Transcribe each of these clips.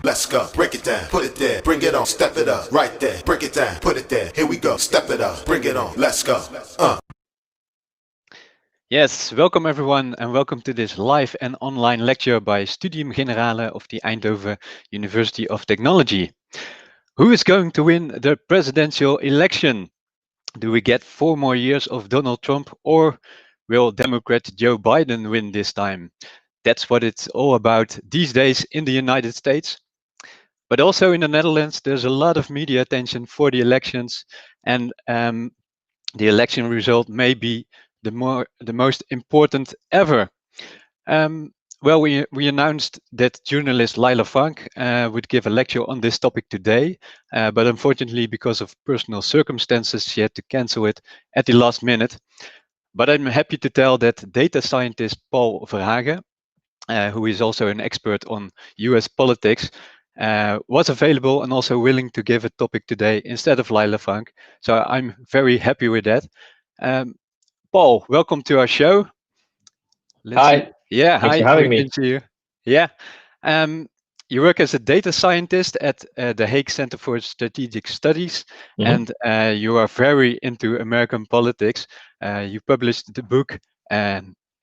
Let's go. Break it down, put it there, bring it on, step it up, right there. Break it down, put it there. Here we go. Step it up, bring it on. Let's go. Yes, welcome everyone and welcome to this live and online lecture by Studium Generale of the Eindhoven University of Technology. Who is going to win the presidential election? Do we get 4 more years of Donald Trump, or will Democrat Joe Biden win this time? That's what it's all about these days in the United States. But also in the Netherlands, there's a lot of media attention for the elections, and the election result may be the most important ever. Well, we announced that journalist Laila Frank would give a lecture on this topic today, but unfortunately, because of personal circumstances, she had to cancel it at the last minute. But I'm happy to tell that data scientist Paul Verhagen, who is also an expert on US politics, was available and also willing to give a topic today instead of Laila Frank. So I'm very happy with that. Paul, welcome to our show. Hi. Yeah, Thanks hi. for having me. Good to see you. Yeah. You work as a data scientist at the Hague Center for Strategic Studies, and you are very into American politics. You published the book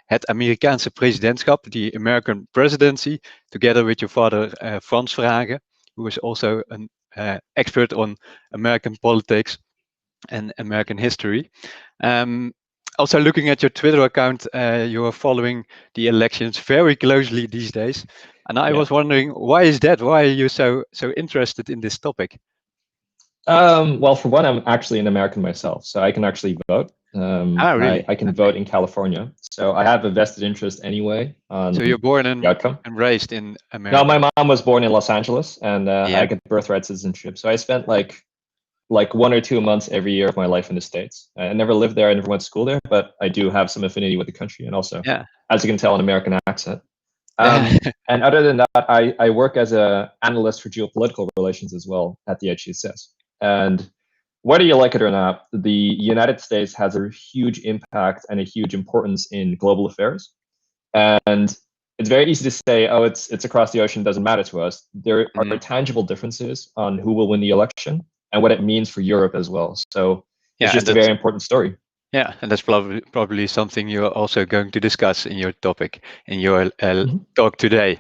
Het Amerikaanse Presidentschap, the American Presidency, together with your father, Frans Verhagen, who is also an expert on American politics and American history. Also, looking at your Twitter account, you are following the elections very closely these days. And I was wondering, why is that? Why are you so interested in this topic? Well, for one, I'm actually an American myself, so I can actually vote. Really? I can vote in California, so I have a vested interest anyway on So you're born the outcome. and raised in America? No, my mom was born in Los Angeles, and I get birthright citizenship. So I spent like 1 or 2 months every year of my life in the States. I never lived there, I never went to school there, but I do have some affinity with the country, and also, as you can tell, an American accent. And other than that, I work as an analyst for geopolitical relations as well at the HCSS. And whether you like it or not, the United States has a huge impact and a huge importance in global affairs. And it's very easy to say, oh, it's across the ocean, doesn't matter to us. There are tangible differences on who will win the election and what it means for Europe as well. So it's just a very important story. Yeah, and that's probably something you're also going to discuss in your topic, in your talk today.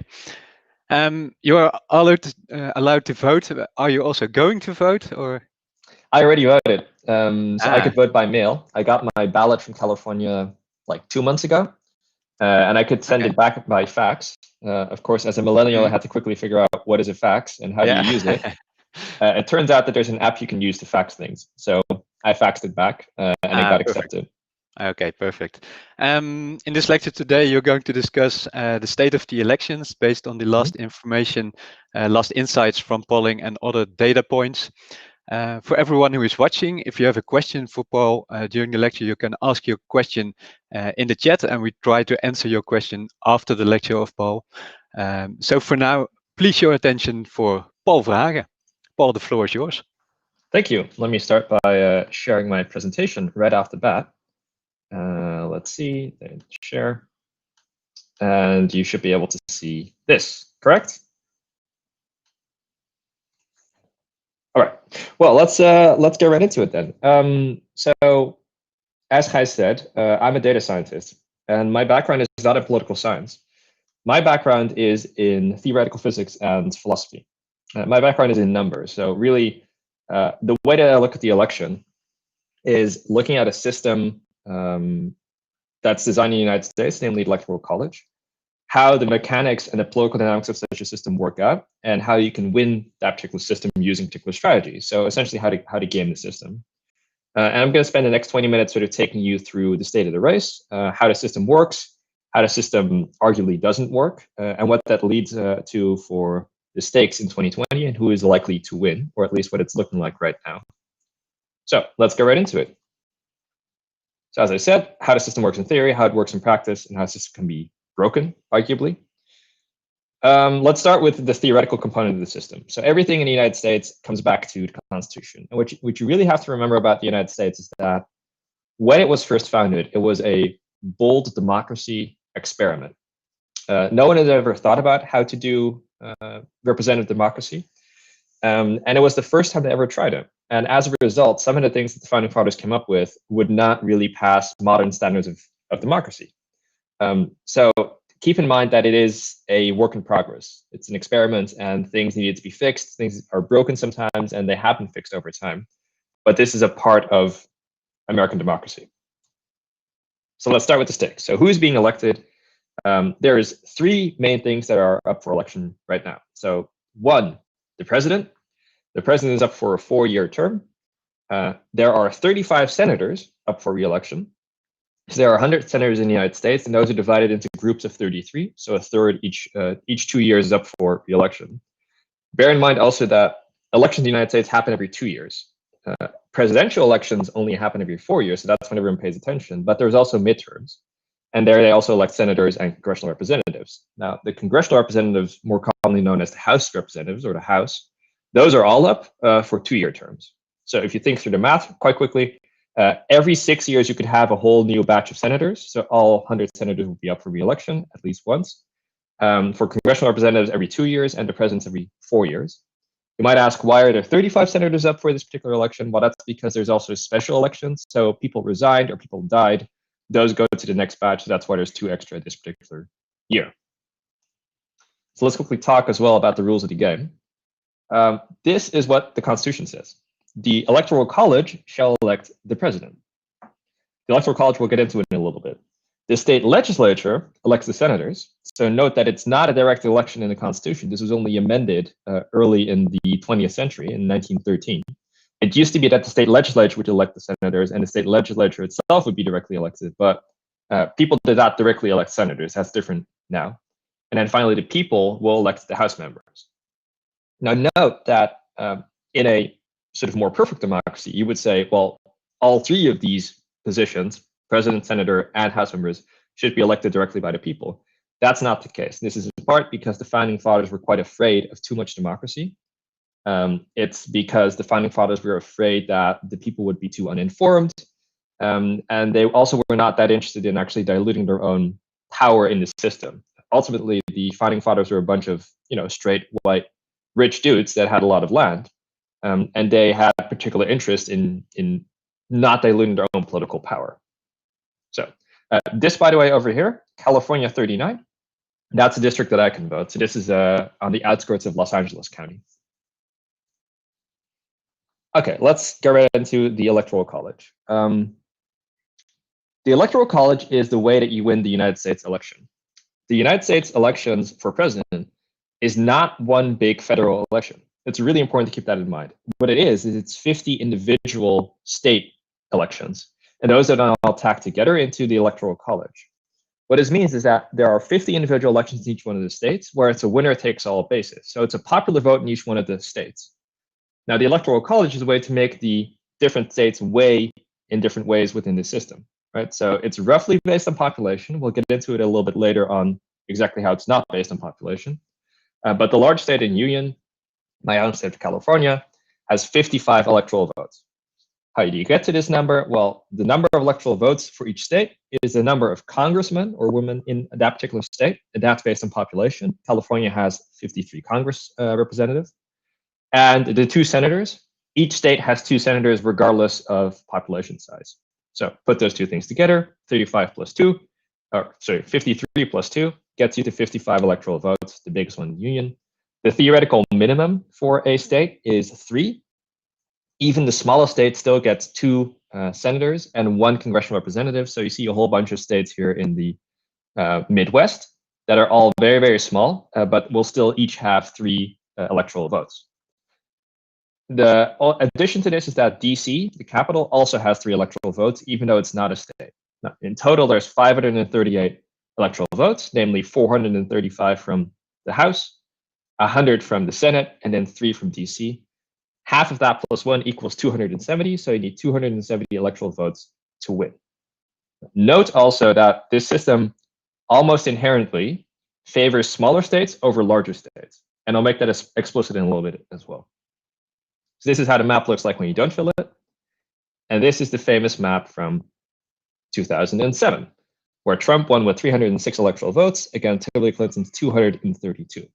You are allowed to vote. Are you also going to vote, or? I already voted, so I could vote by mail. I got my ballot from California like 2 months ago, and I could send it back by fax. Of course, as a millennial, I had to quickly figure out what is a fax and how do you use it. It turns out that there's an app you can use to fax things. So I faxed it back, and it got accepted. Okay, perfect. In this lecture today, you're going to discuss the state of the elections based on the last information, last insights from polling and other data points. For everyone who is watching, if you have a question for Paul during the lecture, you can ask your question in the chat, and we try to answer your question after the lecture of Paul. So for now, please show attention for Paul Verhagen. Paul, the floor is yours. Thank you. Let me start by sharing my presentation right off the bat. Let's see, share. And you should be able to see this, correct? All right. Well, let's get right into it then. So, as Gijs said, I'm a data scientist, and my background is not in political science. My background is in theoretical physics and philosophy. My background is in numbers. So really, the way that I look at the election is looking at a system that's designed in the United States, namely the Electoral College, how the mechanics and the political dynamics of such a system work out, and how you can win that particular system using particular strategies. So essentially, how to game the system. And I'm going to spend the next 20 minutes sort of taking you through the state of the race, how the system works, how the system arguably doesn't work, and what that leads to for the stakes in 2020 and who is likely to win, or at least what it's looking like right now. So let's get right into it. So as I said, how the system works in theory, how it works in practice, and how the system can be broken, arguably. Let's start with the theoretical component of the system. So everything in the United States comes back to the Constitution. And what you really have to remember about the United States is that when it was first founded, it was a bold democracy experiment. No one had ever thought about how to do representative democracy. And it was the first time they ever tried it. And as a result, some of the things that the founding fathers came up with would not really pass modern standards of democracy. So keep in mind that it is a work in progress. It's an experiment and things needed to be fixed. Things are broken sometimes and they have been fixed over time. But this is a part of American democracy. So let's start with the stakes. So who's being elected? There's three main things that are up for election right now. So one, the president. The president is up for a 4-year term. There are 35 senators up for re-election. So there are 100 senators in the United States, and those are divided into groups of 33. So a third each 2 years is up for re-election. Bear in mind also that elections in the United States happen every 2 years. Presidential elections only happen every 4 years, so that's when everyone pays attention. But there's also midterms, and there they also elect senators and congressional representatives. Now, the congressional representatives, more commonly known as the House representatives or the House, those are all up for 2-year terms. So if you think through the math quite quickly, every 6 years you could have a whole new batch of senators. So all 100 senators will be up for re-election at least once. For congressional representatives every 2 years, and the presidents every 4 years. You might ask, why are there 35 senators up for this particular election? Well, that's because there's also special elections. So people resigned or people died. Those go to the next batch. So that's why there's 2 extra this particular year. So let's quickly talk as well about the rules of the game. This is what the Constitution says. The Electoral College shall elect the president. The Electoral College, we'll get into it in a little bit. The state legislature elects the senators. So note that it's not a direct election in the Constitution. This was only amended early in the 20th century, in 1913. It used to be that the state legislature would elect the senators, and the state legislature itself would be directly elected. But people did not directly elect senators. That's different now. And then finally, the people will elect the House members. Now, note that in a sort of more perfect democracy, you would say, well, all three of these positions, president, senator, and House members, should be elected directly by the people. That's not the case. This is in part because the founding fathers were quite afraid of too much democracy. It's because the founding fathers were afraid that the people would be too uninformed. And they also were not that interested in actually diluting their own power in the system. Ultimately, the founding fathers were a bunch of, straight, white, rich dudes that had a lot of land. And they had particular interest in not diluting their own political power. So this, by the way, over here, California 39, that's a district that I can vote. So this is on the outskirts of Los Angeles County. Okay, let's get right into the Electoral College. The Electoral College is the way that you win the United States election. The United States elections for president is not one big federal election. It's really important to keep that in mind. What it is it's 50 individual state elections, and those are then all tacked together into the Electoral College. What this means is that there are 50 individual elections in each one of the states where it's a winner-takes-all basis. So it's a popular vote in each one of the states. Now, the Electoral College is a way to make the different states weigh in different ways within the system, right? So it's roughly based on population. We'll get into it a little bit later on exactly how it's not based on population. But the large state in Union, my own state of California, has 55 electoral votes. How do you get to this number? Well, the number of electoral votes for each state is the number of congressmen or women in that particular state, and that's based on population. California has 53 Congress representatives. And the 2 senators, each state has 2 senators regardless of population size. So put those 2 things together, 35 plus 2, 53 plus 2 gets you to 55 electoral votes, the biggest one in the Union. The theoretical minimum for a state is 3. Even the smallest state still gets 2 senators and 1 congressional representative. So you see a whole bunch of states here in the Midwest that are all very, very small, but will still each have 3 electoral votes. The addition to this is that DC, the capital, also has 3 electoral votes, even though it's not a state. Now, in total, there's 538 electoral votes, namely 435 from the House, 100 from the Senate, and then 3 from DC. Half of that plus 1 equals 270, so you need 270 electoral votes to win. Note also that this system almost inherently favors smaller states over larger states, and I'll make that explicit in a little bit as well. So this is how the map looks like when you don't fill it, and this is the famous map from 2007, where Trump won with 306 electoral votes against Hillary Clinton's 232.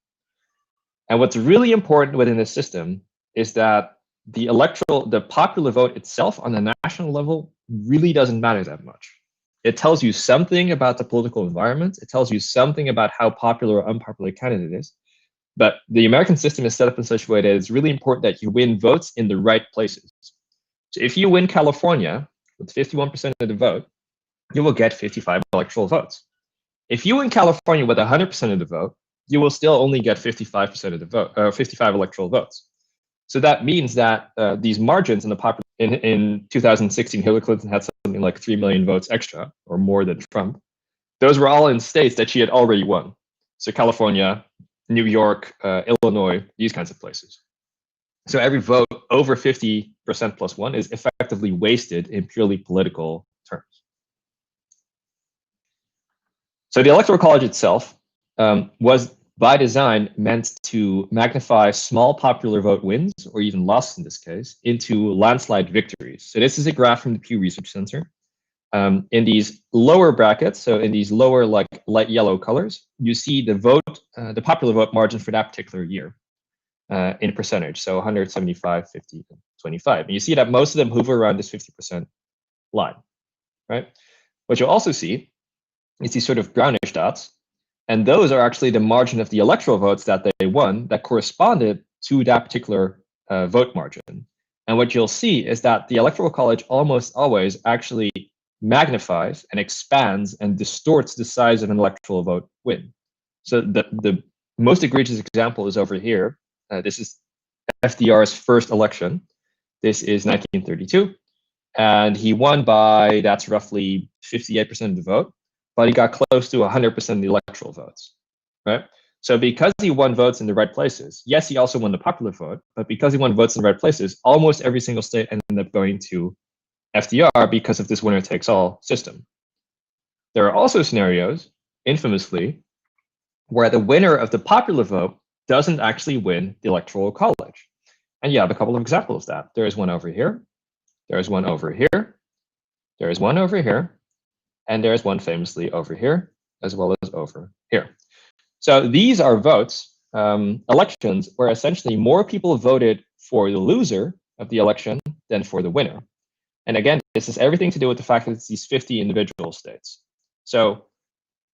And what's really important within this system is that the popular vote itself on the national level really doesn't matter that much. It tells you something about the political environment. It tells you something about how popular or unpopular a candidate is. But the American system is set up in such a way that it's really important that you win votes in the right places. So if you win California with 51% of the vote, you will get 55 electoral votes. If you win California with 100% of the vote, you will still only get 55% of the vote, 55 electoral votes. So that means that these margins in the popular in 2016, Hillary Clinton had something like 3 million votes extra, or more than Trump. Those were all in states that she had already won. So California, New York, Illinois, these kinds of places. So every vote over 50% plus one is effectively wasted in purely political terms. So the Electoral College itself was by design meant to magnify small popular vote wins, or even losses in this case, into landslide victories. So this is a graph from the Pew Research Center. In these lower brackets, so in these lower like light yellow colors, you see the vote, the popular vote margin for that particular year in percentage. So 175, 50, and 25. And you see that most of them hover around this 50% line, right? What you'll also see is these sort of brownish dots. And those are actually the margin of the electoral votes that they won that corresponded to that particular vote margin. And what you'll see is that the Electoral College almost always actually magnifies and expands and distorts the size of an electoral vote win. So the most egregious example is over here. This is FDR's first election. This is 1932. And he won by, that's roughly 58% of the vote. But he got close to 100% of the electoral votes, right? So because he won votes in the right places, yes, he also won the popular vote, but because he won votes in the right places, almost every single state ended up going to FDR because of this winner-takes-all system. There are also scenarios, infamously, where the winner of the popular vote doesn't actually win the Electoral College. And you have a couple of examples of that. There is one over here, there is one over here, there is one over here, and there's one famously over here, as well as over here. So these are votes, elections, where essentially more people voted for the loser of the election than for the winner. And again, this has everything to do with the fact that it's these 50 individual states. So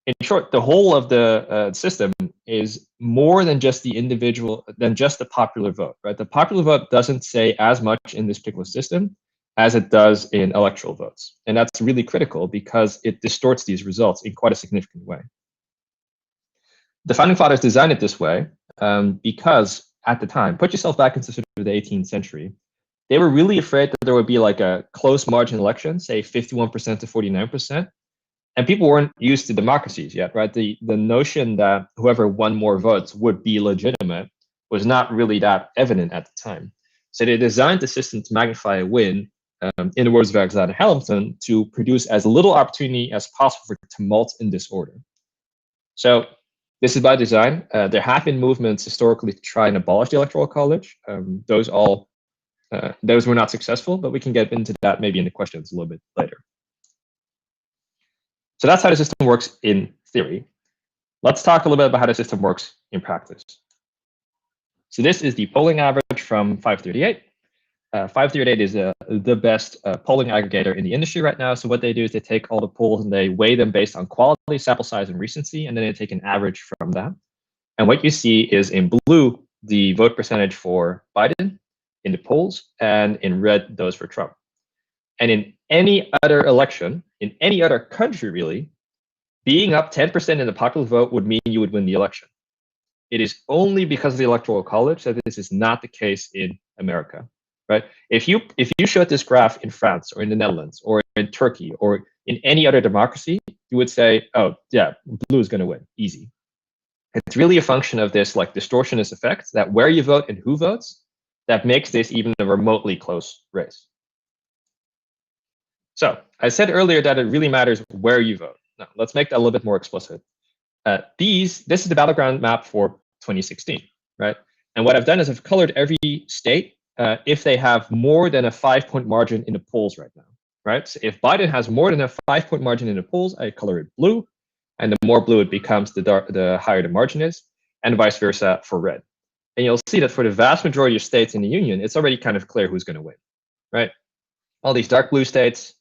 in short, the whole of the system is more than just the individual, than just the popular vote, right? The popular vote doesn't say as much in this particular system as it does in electoral votes. And that's really critical because it distorts these results in quite a significant way. The Founding Fathers designed it this way because at the time, put yourself back into sort of the 18th century, they were really afraid that there would be like a close margin election, say 51% to 49%. And people weren't used to democracies yet, right? The notion that whoever won more votes would be legitimate was not really that evident at the time. So they designed the system to magnify a win, in the words of Alexander Hamilton, to produce as little opportunity as possible for tumult and disorder. So this is by design. There have been movements historically to try and abolish the Electoral College. Those were not successful, but we can get into that maybe in the questions a little bit later. So that's how the system works in theory. Let's talk a little bit about how the system works in practice. So this is the polling average from 538. 538 is the best polling aggregator in the industry right now. So what they do is they take all the polls and they weigh them based on quality, sample size, and recency, and then they take an average from that. And what you see is in blue, the vote percentage for Biden in the polls, and in red, those for Trump. And in any other election, in any other country really, being up 10% in the popular vote would mean you would win the election. It is only because of the Electoral College that this is not the case in America. Right? If you showed this graph in France or in the Netherlands or in Turkey or in any other democracy, you would say, oh yeah, blue is going to win, easy. It's really a function of this like distortionist effect that where you vote and who votes, that makes this even a remotely close race. So I said earlier that it really matters where you vote. Now let's make that a little bit more explicit. This is the battleground map for 2016, right? And what I've done is I've colored every state if they have more than a 5-point margin in the polls right now, right? So if Biden has more than a 5-point margin in the polls, I color it blue, and the more blue it becomes, the higher the margin is, and vice versa for red. And you'll see that for the vast majority of states in the Union, it's already kind of clear who's going to win, right? All these dark blue states,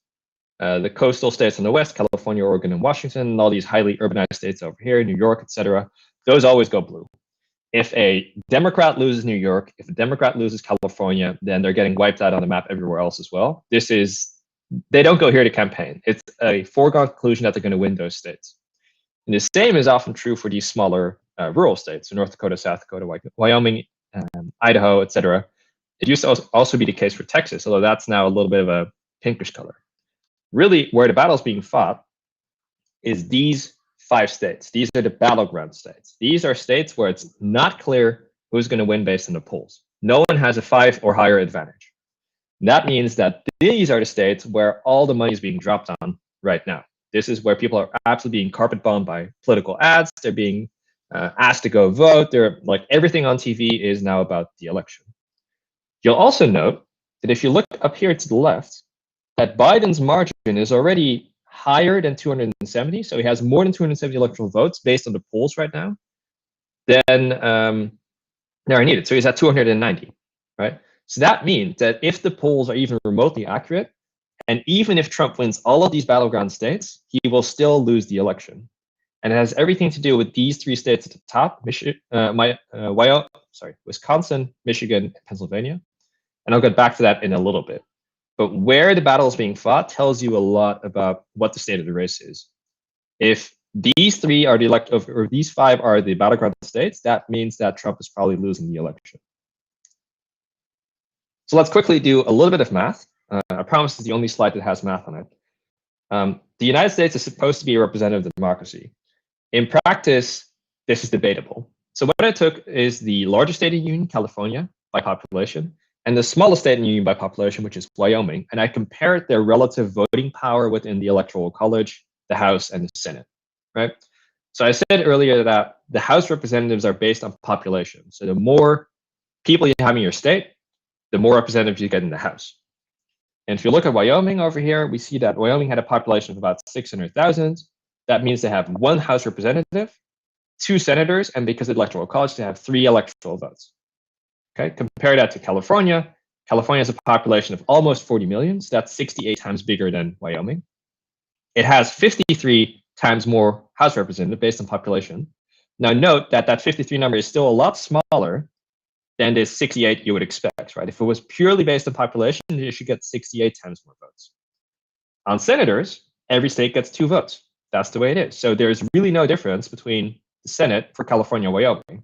the coastal states on the west, California, Oregon, and Washington, and all these highly urbanized states over here, New York, etc., those always go blue. If a Democrat loses New York, if a Democrat loses California, then they're getting wiped out on the map everywhere else as well. They don't go here to campaign. It's a foregone conclusion that they're going to win those states. And the same is often true for these smaller rural states, so North Dakota, South Dakota, Wyoming, Idaho, etc. It used to also be the case for Texas, although that's now a little bit of a pinkish color. Really, where the battle is being fought is these 5 states. These are the battleground states. These are states where it's not clear who's going to win based on the polls. No one has a 5 or higher advantage. That means that these are the states where all the money is being dropped on right now. This is where people are absolutely being carpet bombed by political ads. They're being asked to go vote. They're like, everything on TV is now about the election. You'll also note that if you look up here to the left, that Biden's margin is already higher than 270. So he has more than 270 electoral votes based on the polls right now. Then there are needed. So he's at 290, right? So that means that if the polls are even remotely accurate, and even if Trump wins all of these battleground states, he will still lose the election. And it has everything to do with these 3 states at the top, Wisconsin, Michigan, and Pennsylvania. And I'll get back to that in a little bit. But where the battle is being fought tells you a lot about what the state of the race is. If these 3 are or these 5 are the battleground states, that means that Trump is probably losing the election. So let's quickly do a little bit of math. I promise it's the only slide that has math on it. The United States is supposed to be a representative democracy. In practice, this is debatable. So what I took is the largest state in the Union, California, by population, and the smallest state in the Union by population, which is Wyoming, and I compared their relative voting power within the Electoral College, the House, and the Senate, right? So I said earlier that the House representatives are based on population. So the more people you have in your state, the more representatives you get in the House. And if you look at Wyoming over here, we see that Wyoming had a population of about 600,000. That means they have 1 House representative, 2 senators, and because of the Electoral College, they have 3 electoral votes. Okay, compare that to California. California has a population of almost 40 million, so that's 68 times bigger than Wyoming. It has 53 times more House representatives based on population. Now note that that 53 number is still a lot smaller than this 68 you would expect, right? If it was purely based on population, you should get 68 times more votes. On senators, every state gets 2 votes. That's the way it is. So there's really no difference between the Senate for California and Wyoming.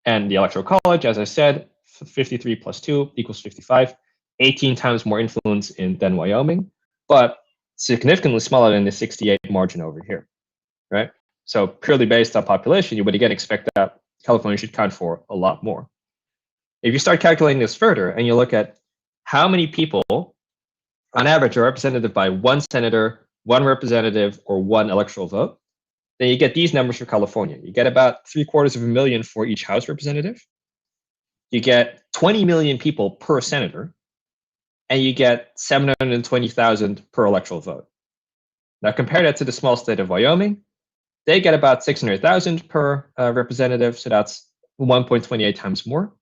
And the Electoral College, as I said, 53 plus 2 equals 55, 18 times more influence than Wyoming, but significantly smaller than the 68 margin over here, right? So purely based on population, you would again expect that California should count for a lot more. If you start calculating this further and you look at how many people on average are represented by 1 senator, 1 representative, or 1 electoral vote, then you get these numbers for California. You get about 750,000 for each House representative. You get 20 million people per senator, and you get 720,000 per electoral vote. Now compare that to the small state of Wyoming. They get about 600,000 per representative, so that's 1.28 times more.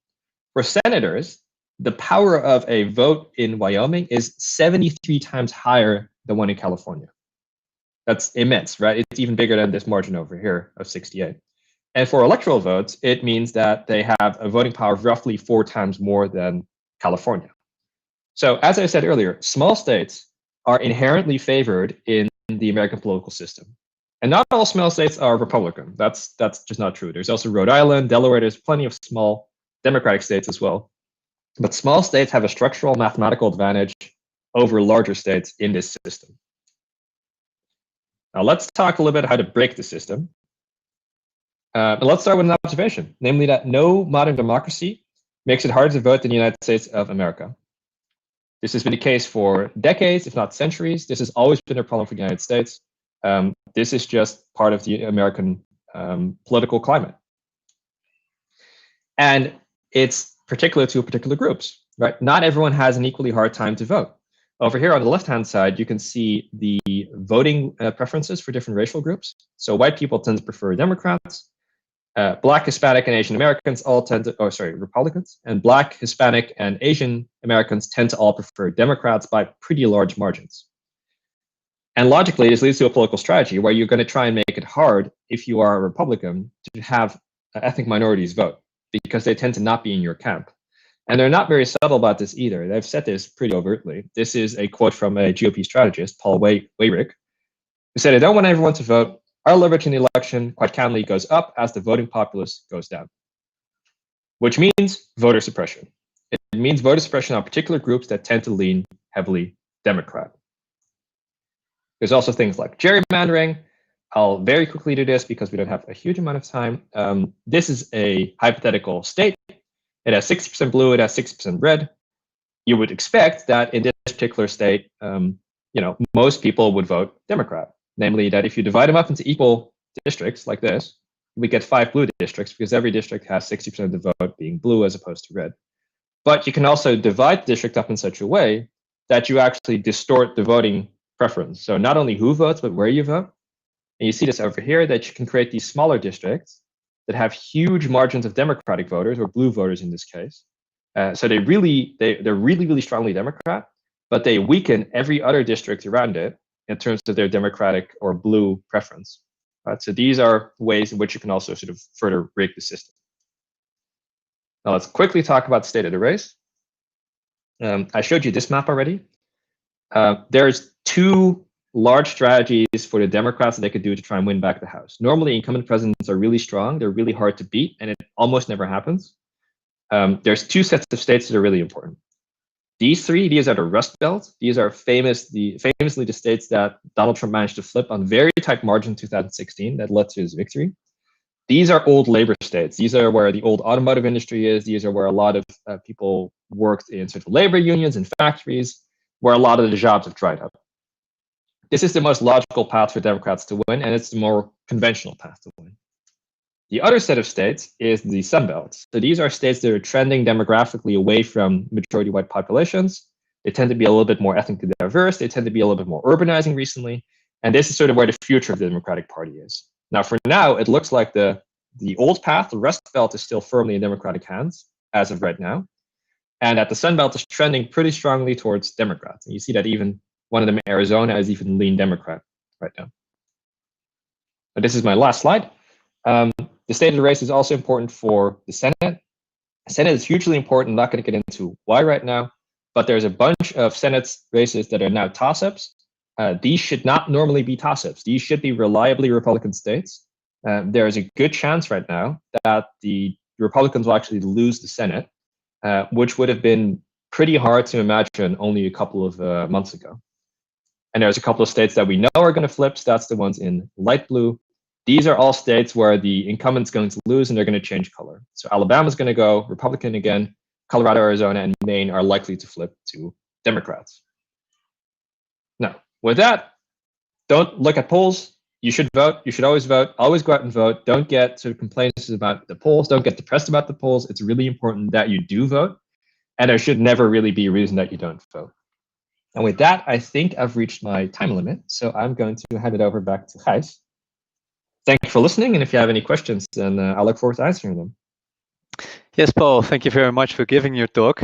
For senators, the power of a vote in Wyoming is 73 times higher than one in California. That's immense, right? It's even bigger than this margin over here of 68. And for electoral votes, it means that they have a voting power of roughly 4 times more than California. So as I said earlier, small states are inherently favored in the American political system. And not all small states are Republican. That's just not true. There's also Rhode Island, Delaware. There's plenty of small Democratic states as well. But small states have a structural mathematical advantage over larger states in this system. Now let's talk a little bit about how to break the system. But let's start with an observation, namely that no modern democracy makes it harder to vote in the United States of America. This has been the case for decades, if not centuries. This has always been a problem for the United States. This is just part of the American political climate. And it's particular to particular groups, right? Not everyone has an equally hard time to vote. Over here on the left-hand side, you can see the voting preferences for different racial groups. So white people tend to prefer Democrats. Black, Hispanic, and Asian Americans all tend to, Republicans, and Black, Hispanic, and Asian Americans tend to all prefer Democrats by pretty large margins. And logically, this leads to a political strategy where you're going to try and make it hard, if you are a Republican, to have ethnic minorities vote, because they tend to not be in your camp. And they're not very subtle about this either. They've said this pretty overtly. This is a quote from a GOP strategist, Paul Weyrich, who said, "I don't want everyone to vote. Our leverage in the election, quite candidly, goes up as the voting populace goes down," which means voter suppression. It means voter suppression on particular groups that tend to lean heavily Democrat. There's also things like gerrymandering. I'll very quickly do this because we don't have a huge amount of time. This is a hypothetical state. It has 60% blue, it has 60% red. You would expect that in this particular state, most people would vote Democrat. Namely, that if you divide them up into equal districts like this, we get 5 blue districts because every district has 60% of the vote being blue as opposed to red. But you can also divide the district up in such a way that you actually distort the voting preference. So not only who votes, but where you vote. And you see this over here, that you can create these smaller districts that have huge margins of Democratic voters, or blue voters in this case. So they're really strongly Democrat, but they weaken every other district around it in terms of their Democratic or blue preference. Right? So these are ways in which you can also sort of further rig the system. Now let's quickly talk about the state of the race. I showed you this map already. There's 2 large strategies for the Democrats that they could do to try and win back the House. Normally, incumbent presidents are really strong. They're really hard to beat, and it almost never happens. There's 2 sets of states that are really important. These are the Rust Belt. These are famously the states that Donald Trump managed to flip on very tight margin in 2016 that led to his victory. These are old labor states. These are where the old automotive industry is. These are where a lot of people worked in sort of labor unions and factories, where a lot of the jobs have dried up. This is the most logical path for Democrats to win, and it's the more conventional path to win. The other set of states is the Sun Belt. So these are states that are trending demographically away from majority white populations. They tend to be a little bit more ethnically diverse. They tend to be a little bit more urbanizing recently. And this is sort of where the future of the Democratic Party is. Now, for now, it looks like the old path, the Rust Belt, is still firmly in Democratic hands as of right now. And that the Sun Belt is trending pretty strongly towards Democrats. And you see that even one of them, Arizona, is even lean Democrat right now. But this is my last slide. The state of the race is also important for the Senate. The Senate is hugely important. I'm not going to get into why right now, but there's a bunch of Senate races that are now toss-ups. These should not normally be toss-ups. These should be reliably Republican states. There is a good chance right now that the Republicans will actually lose the Senate, which would have been pretty hard to imagine only a couple of months ago. And there's a couple of states that we know are going to flip. So that's the ones in light blue. These are all states where the incumbent's going to lose and they're going to change color. So Alabama's going to go Republican again. Colorado, Arizona, and Maine are likely to flip to Democrats. Now, with that, don't look at polls. You should vote. You should always vote. Always go out and vote. Don't get sort of complaints about the polls. Don't get depressed about the polls. It's really important that you do vote. And there should never really be a reason that you don't vote. And with that, I think I've reached my time limit. So I'm going to hand it over back to 𝐿𝐼s. Thank you for listening. And if you have any questions, then I look forward to answering them. Yes, Paul, thank you very much for giving your talk.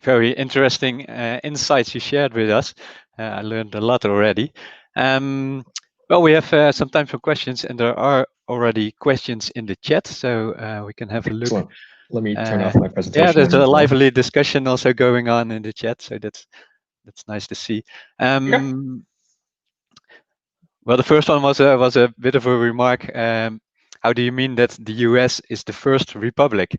Very interesting insights you shared with us. I learned a lot already. Well, we have some time for questions, and there are already questions in the chat, so we can have a look. Excellent. Let me turn off my presentation. Yeah, there's a lively discussion also going on in the chat, so that's nice to see. Well, the first one was a bit of a remark. How do you mean that the US is the first republic?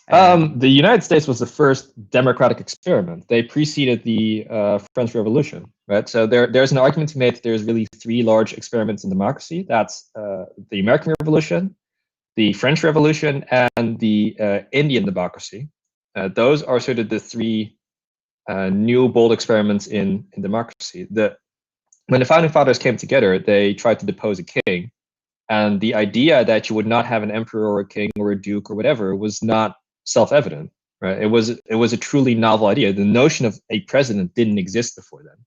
The United States was the first democratic experiment. They preceded the French Revolution, right? So there's an argument to be made that there's really 3 large experiments in democracy. That's the American Revolution, the French Revolution, and the Indian democracy. Those are sort of the 3 new bold experiments in democracy. When the founding fathers came together, they tried to depose a king. And the idea that you would not have an emperor or a king or a duke or whatever was not self-evident, right? It was a truly novel idea. The notion of a president didn't exist before then.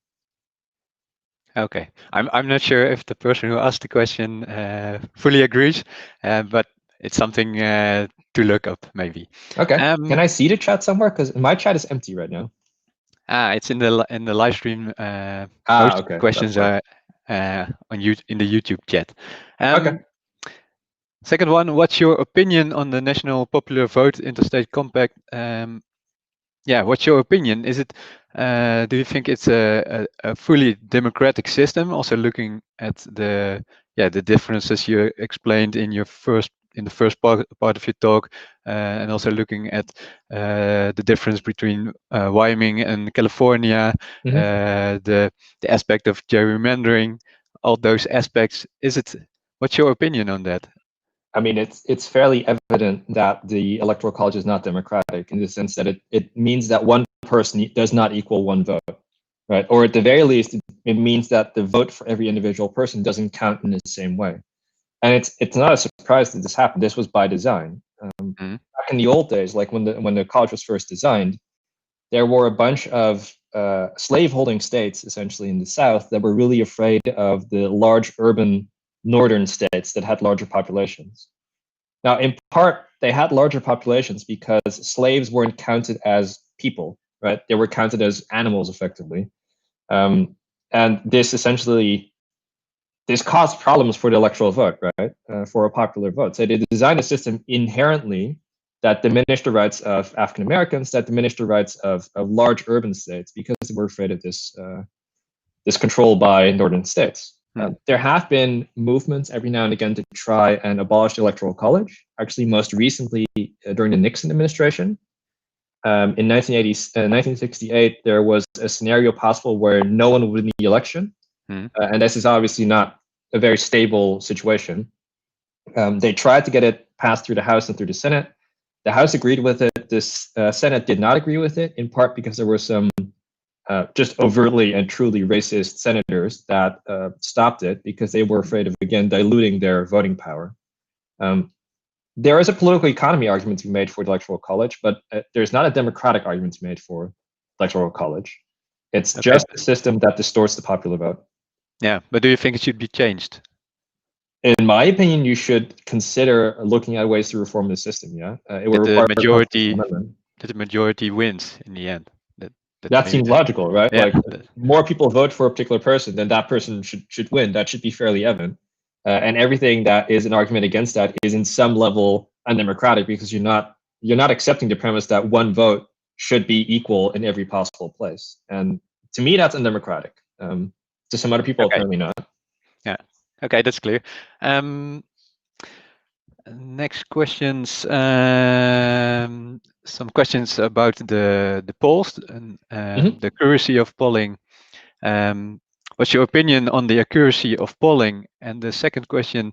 Okay, I'm not sure if the person who asked the question fully agrees, but it's something to look up maybe. Okay. Can I see the chat somewhere? Because my chat is empty right now. It's in the live stream. Most Okay. questions are in the YouTube chat. Okay. Second one, what's your opinion on the National Popular Vote Interstate Compact? Yeah, what's your opinion? Is it? Do you think it's a fully democratic system? Also looking at the differences you explained in the first part of your talk, and also looking at the difference between Wyoming and California, the aspect of gerrymandering, all those aspects. What's your opinion on that? I mean, it's fairly evident that the Electoral College is not democratic in the sense that it means that one person does not equal one vote, right? Or at the very least, it means that the vote for every individual person doesn't count in the same way. And it's not a surprise that this happened. This was by design. Back in the old days, like when the college was first designed, there were a bunch of slave-holding states, essentially in the South, that were really afraid of the large urban northern states that had larger populations. Now, in part, they had larger populations because slaves weren't counted as people, right? They were counted as animals, effectively. And this caused problems for the electoral vote, right? For a popular vote. So they designed a system inherently that diminished the rights of African Americans, that diminished the rights of large urban states because they were afraid of this control by northern states. There have been movements every now and again to try and abolish the Electoral College. Actually, most recently during the Nixon administration. In 1968, there was a scenario possible where no one would win the election. And this is obviously not a very stable situation. They tried to get it passed through the House and through the Senate. The House agreed with it. The Senate did not agree with it, in part because there were some just overtly and truly racist senators that stopped it because they were afraid of, again, diluting their voting power. There is a political economy argument to be made for the Electoral College, but there's not a democratic argument to be made for Electoral College. It's just a system that distorts the popular vote. Yeah, but do you think it should be changed? In my opinion, you should consider looking at ways to reform the system. Yeah, it would require the majority wins in the end. That seems logical, right? Yeah. Like more people vote for a particular person, then that person should win. That should be fairly evident. And everything that is an argument against that is in some level undemocratic because you're not accepting the premise that one vote should be equal in every possible place. And to me, that's undemocratic. To some other people, apparently not. Yeah. Okay, that's clear. Next questions. Some questions about the polls and the accuracy of polling. What's your opinion on the accuracy of polling? And the second question: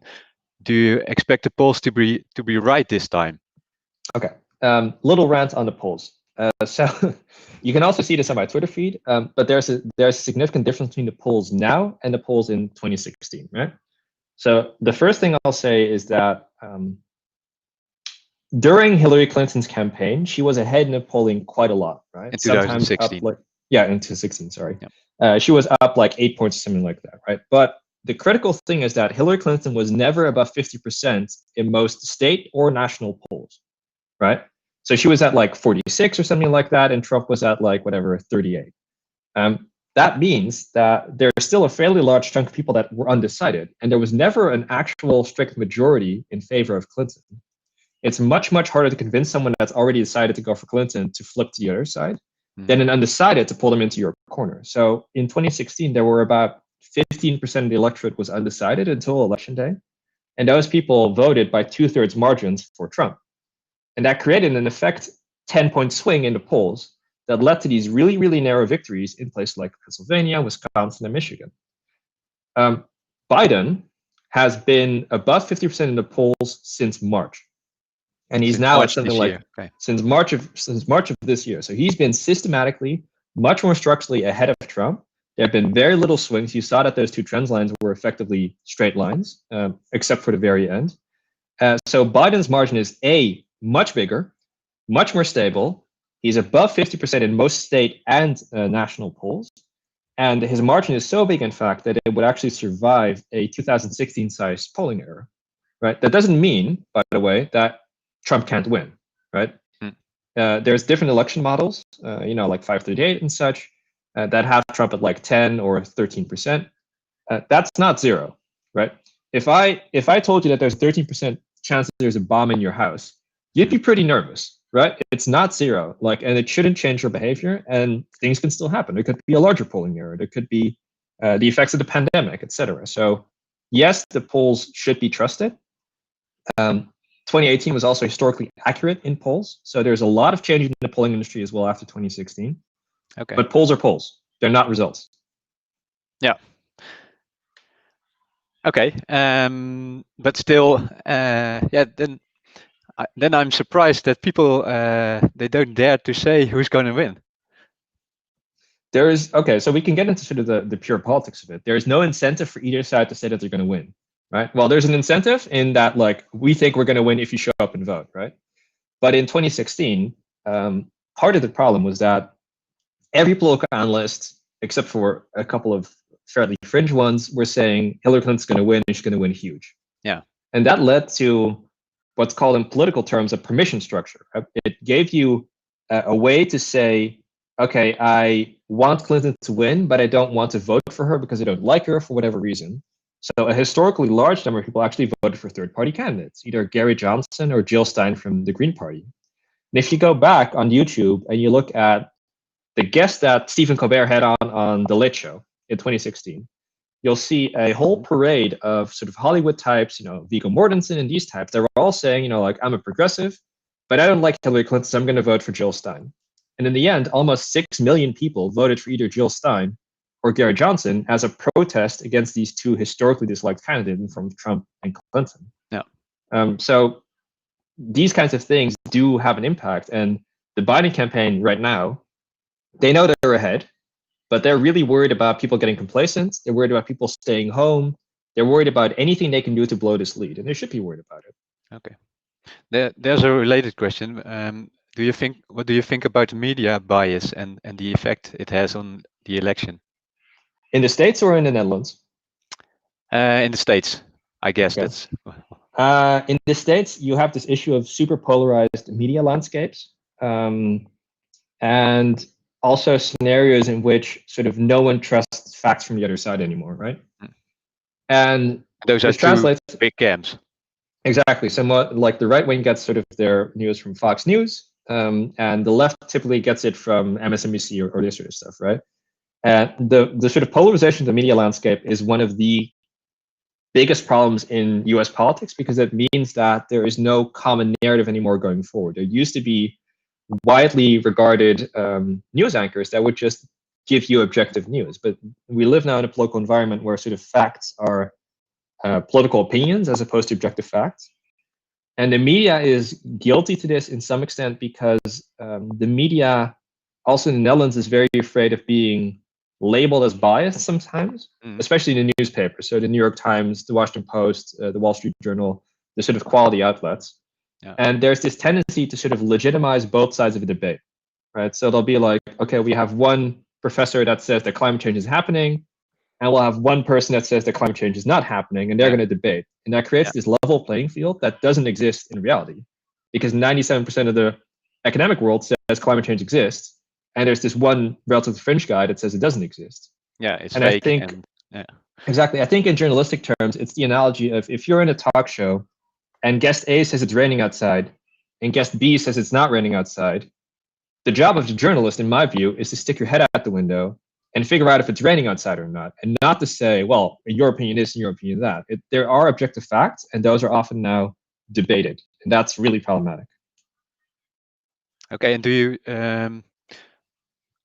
do you expect the polls to be right this time? Okay. Little rant on the polls. So you can also see this on my Twitter feed, but there's a significant difference between the polls now and the polls in 2016, right? So the first thing I'll say is that during Hillary Clinton's campaign, she was ahead in the polling quite a lot, right? In 2016. Up in 2016, sorry. Yeah. She was up like 8 points, something like that, right? But the critical thing is that Hillary Clinton was never above 50% in most state or national polls, right? So she was at like 46 or something like that, and Trump was at like whatever, 38. That means that there's still a fairly large chunk of people that were undecided, and there was never an actual strict majority in favor of Clinton. It's much, much harder to convince someone that's already decided to go for Clinton to flip to the other side than an undecided to pull them into your corner. So in 2016, there were about 15% of the electorate was undecided until election day, and those people voted by 2/3 margins for Trump. And that created, in effect, 10-point swing in the polls that led to these really, really narrow victories in places like Pennsylvania, Wisconsin, and Michigan. Biden has been above 50% in the polls since March. And he's now at something like since March of this year. So he's been systematically much more structurally ahead of Trump. There have been very little swings. You saw that those two trend lines were effectively straight lines, except for the very end. So Biden's margin is much bigger, much more stable. He's above 50% in most state and national polls. And his margin is so big, in fact, that it would actually survive a 2016 size polling error, right? That doesn't mean, by the way, that Trump can't win, right? There's different election models, like 538 and such, that have Trump at like 10 or 13%. That's not zero, right? If I told you that there's 13% chance that there's a bomb in your house, you'd be pretty nervous, right? It's not zero, and it shouldn't change your behavior, and things can still happen. There could be a larger polling error. There could be the effects of the pandemic, etc. So yes, the polls should be trusted. 2018 was also historically accurate in polls. So there's a lot of change in the polling industry as well after 2016. Okay. But polls are polls. They're not results. Yeah. Okay. But still, then I'm surprised that people they don't dare to say who's going to win. So we can get into sort of the pure politics of it. There is no incentive for either side to say that they're going to win, right? Well, there's an incentive in that, we think we're going to win if you show up and vote, right? But in 2016, part of the problem was that every political analyst, except for a couple of fairly fringe ones, were saying Hillary Clinton's going to win and she's going to win huge. Yeah. And that led to what's called in political terms a permission structure. It gave you a way to say, okay, I want Clinton to win, but I don't want to vote for her because I don't like her for whatever reason. So a historically large number of people actually voted for third-party candidates, either Gary Johnson or Jill Stein from the Green Party. And if you go back on YouTube and you look at the guest that Stephen Colbert had on The Late Show in 2016, you'll see a whole parade of sort of Hollywood types, Viggo Mortensen and these types. They were all saying, I'm a progressive, but I don't like Hillary Clinton, so I'm going to vote for Jill Stein. And in the end, almost 6 million people voted for either Jill Stein or Gary Johnson as a protest against these two historically disliked candidates from Trump and Clinton. Yeah. So these kinds of things do have an impact. And the Biden campaign right now, they know they're ahead, but they're really worried about people getting complacent. They're worried about people staying home. They're worried about anything they can do to blow this lead, and they should be worried about it. Okay. There's a related question. What do you think about media bias and the effect it has on the election? In the States or in the Netherlands? In the States, I guess. Okay. That's in the States, you have this issue of super polarized media landscapes, and also scenarios in which sort of no one trusts facts from the other side anymore, right? And those are two big camps. Exactly. Somewhat like the right wing gets sort of their news from Fox News, and the left typically gets it from MSNBC or this sort of stuff, right? And the sort of polarization of the media landscape is one of the biggest problems in US politics, because it means that there is no common narrative anymore going forward. There used to be widely regarded news anchors that would just give you objective news, but we live now in a political environment where sort of facts are political opinions as opposed to objective facts. And the media is guilty to this in some extent because the media, also in the Netherlands, is very afraid of being labeled as biased sometimes, especially in the newspapers. So the New York Times, the Washington Post, the Wall Street Journal, the sort of quality outlets. Yeah. And there's this tendency to sort of legitimize both sides of a debate, right? So they'll be like, okay, we have one professor that says that climate change is happening, and we'll have one person that says that climate change is not happening, and they're going to debate. And that creates this level playing field that doesn't exist in reality, because 97% of the academic world says climate change exists, and there's this one relatively fringe guy that says it doesn't exist. Yeah, it's and fake. I think, exactly. I think in journalistic terms, it's the analogy of if you're in a talk show and guest A says it's raining outside and guest B says it's not raining outside, the job of the journalist, in my view, is to stick your head out the window and figure out if it's raining outside or not, and not to say, well, your opinion is and your opinion that. There are objective facts, and those are often now debated, and that's really problematic. Okay, and do you,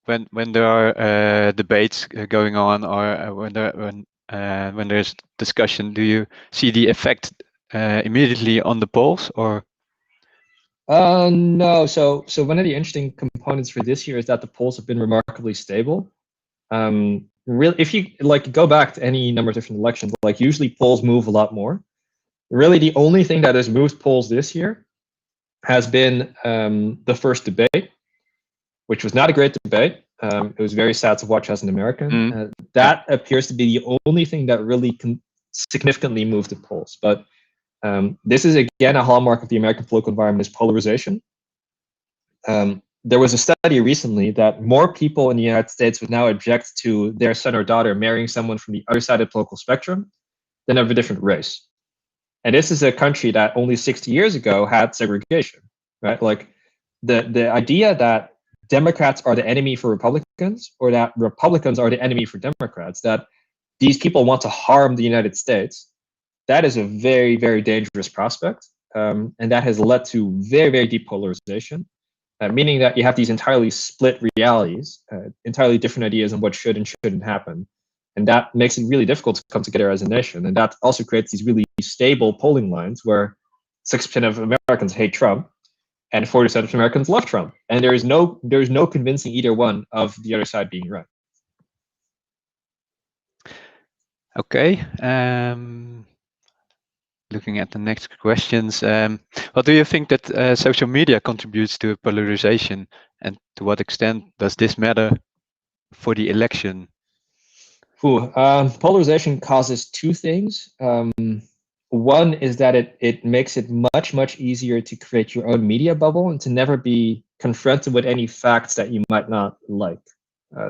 when there are debates going on, or when there's discussion, do you see the effect immediately on the polls, or? No. So one of the interesting components for this year is that the polls have been remarkably stable. Really, if you go back to any number of different elections, usually polls move a lot more. Really, the only thing that has moved polls this year has been the first debate, which was not a great debate. It was very sad to watch as an American. That appears to be the only thing that really can significantly move the polls. But this is, again, a hallmark of the American political environment, is polarization. There was a study recently that more people in the United States would now object to their son or daughter marrying someone from the other side of the political spectrum than of a different race. And this is a country that only 60 years ago had segregation, right? Like the idea that Democrats are the enemy for Republicans, or that Republicans are the enemy for Democrats, that these people want to harm the United States, that is a very, very dangerous prospect. And that has led to very, very deep polarization, meaning that you have these entirely split realities, entirely different ideas on what should and shouldn't happen. And that makes it really difficult to come together as a nation. And that also creates these really stable polling lines where 6% of Americans hate Trump and 40% of Americans love Trump. And there's no convincing either one of the other side being right. Okay. Looking at the next questions, what do you think that social media contributes to polarization, and to what extent does this matter for the election? Polarization causes two things. One is that it makes it much easier to create your own media bubble and to never be confronted with any facts that you might not like.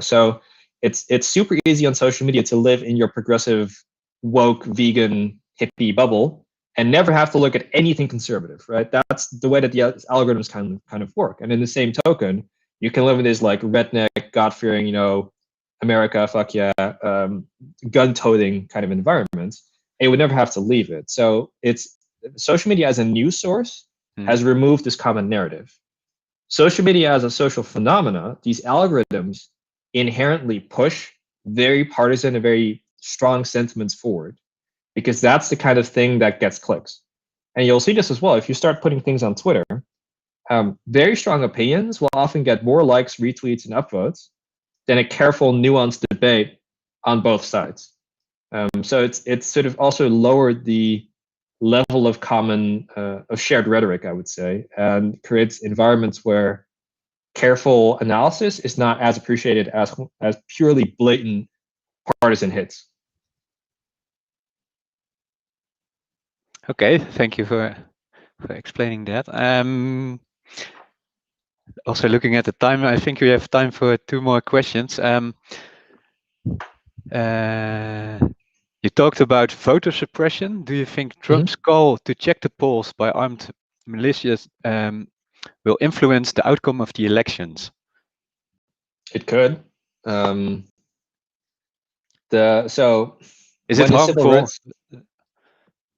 So it's super easy on social media to live in your progressive, woke, vegan, hippie bubble and never have to look at anything conservative, right? That's the way that the algorithms kind of work. And in the same token, you can live in this like redneck, God-fearing, America, fuck yeah, gun-toting kind of environment. And you would never have to leave it. So it's social media as a news source has removed this common narrative. Social media as a social phenomena, these algorithms inherently push very partisan and very strong sentiments forward, because that's the kind of thing that gets clicks. And you'll see this as well. If you start putting things on Twitter, very strong opinions will often get more likes, retweets, and upvotes than a careful, nuanced debate on both sides. So it's sort of also lowered the level of common, of shared rhetoric, I would say, and creates environments where careful analysis is not as appreciated as purely blatant partisan hits. Okay, thank you for explaining that. Also looking at the time, I think we have time for 2 more questions. You talked about voter suppression. Do you think Trump's call to check the polls by armed militias will influence the outcome of the elections? It could. Is it harmful?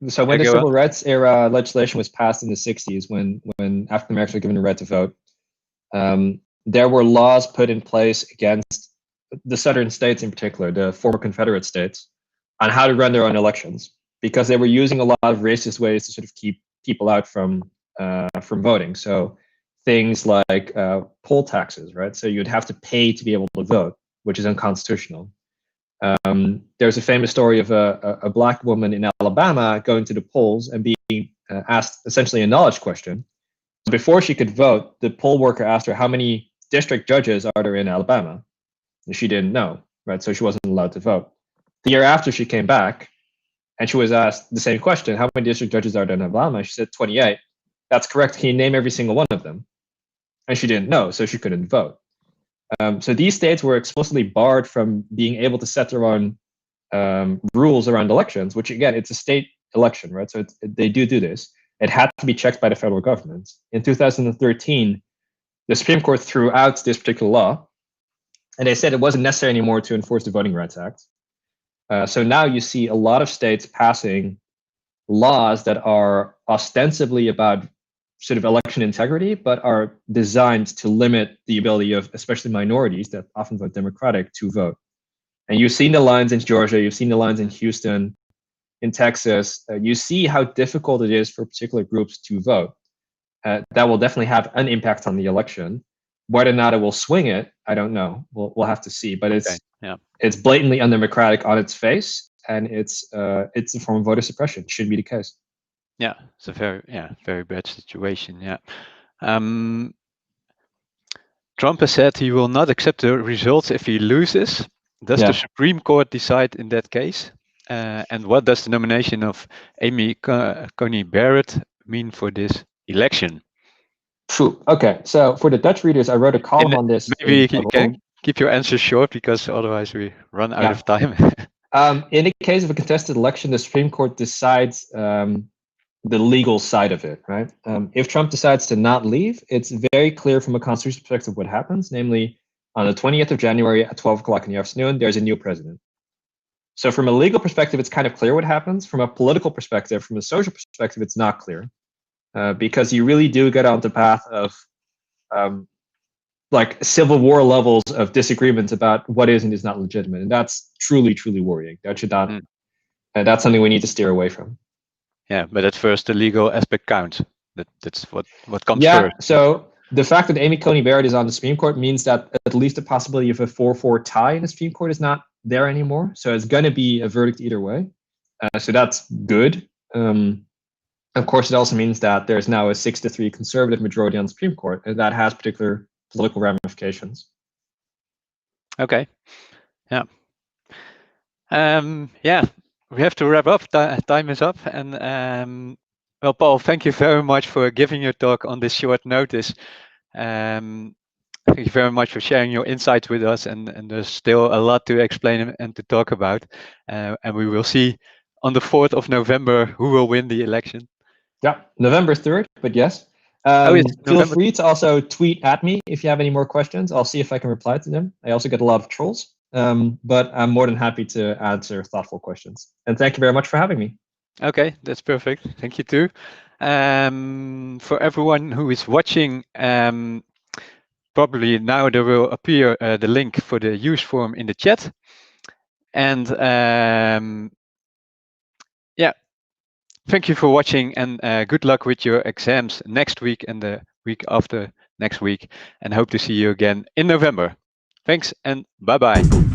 So when the civil rights era legislation was passed in the 60s, when African Americans were given the right to vote, there were laws put in place against the southern states, in particular, the former Confederate states, on how to run their own elections, because they were using a lot of racist ways to sort of keep people out from voting. So things like poll taxes, right? So you'd have to pay to be able to vote, which is unconstitutional. There's a famous story of a black woman in Alabama going to the polls and being asked essentially a knowledge question. Before she could vote, the poll worker asked her, how many district judges are there in Alabama? And she didn't know, right? So she wasn't allowed to vote. The year after, she came back and she was asked the same question, how many district judges are there in Alabama? She said 28. That's correct. Can you name every single one of them? And she didn't know, so she couldn't vote. So these states were explicitly barred from being able to set their own rules around elections, which again, it's a state election, right? So they do this. It had to be checked by the federal government. In 2013, the Supreme Court threw out this particular law, and they said it wasn't necessary anymore to enforce the Voting Rights Act. So now you see a lot of states passing laws that are ostensibly about sort of election integrity, but are designed to limit the ability of especially minorities that often vote Democratic to vote. And you've seen the lines in Georgia, you've seen the lines in Houston, in Texas. You see how difficult it is for particular groups to vote. That will definitely have an impact on the election. Whether or not it will swing it, I don't know. We'll have to see. But it's blatantly undemocratic on its face, and it's a form of voter suppression. It shouldn't be the case. Yeah, it's a very bad situation. Yeah. Trump has said he will not accept the results if he loses. Does the Supreme Court decide in that case? And what does the nomination of 𝐬𝐜𝐞𝐢𝐤 Barrett mean for this election? True. Okay, so for the Dutch readers, I wrote a column on this. Maybe you can keep your answers short, because otherwise we run out of time. In the case of a contested election, the Supreme Court decides the legal side of it, right? If Trump decides to not leave, it's very clear from a constitutional perspective what happens. Namely, on the 20th of January at 12 o'clock in the afternoon, there's a new president. So from a legal perspective, it's kind of clear what happens. From a political perspective, from a social perspective, it's not clear. Because you really do get on the path of like civil war levels of disagreement about what is and is not legitimate. And that's truly, truly worrying. That should not, that's something we need to steer away from. Yeah, but at first the legal aspect counts. That's what comes first. Yeah, so the fact that 𝐬𝐜𝐞𝐢𝐤 Barrett is on the Supreme Court means that at least the possibility of a 4-4 tie in the Supreme Court is not there anymore. So it's going to be a verdict either way. So that's good. Of course, it also means that there's now a 6-3 conservative majority on the Supreme Court, and that has particular political ramifications. Okay. Yeah. Yeah, we have to wrap up. Time is up. And well, Paul, thank you very much for giving your talk on this short notice. Thank you very much for sharing your insights with us. And there's still a lot to explain and to talk about. And we will see on the 4th of November who will win the election. Yeah, November 3rd, but yes. Feel free to also tweet at me if you have any more questions. I'll see if I can reply to them. I also get a lot of trolls, but I'm more than happy to answer thoughtful questions. And thank you very much for having me. Okay, that's perfect. Thank you too. For everyone who is watching, probably now there will appear the link for the use form in the chat. And yeah. Thank you for watching, and good luck with your exams next week and the week after next week, and hope to see you again in November. Thanks and bye-bye.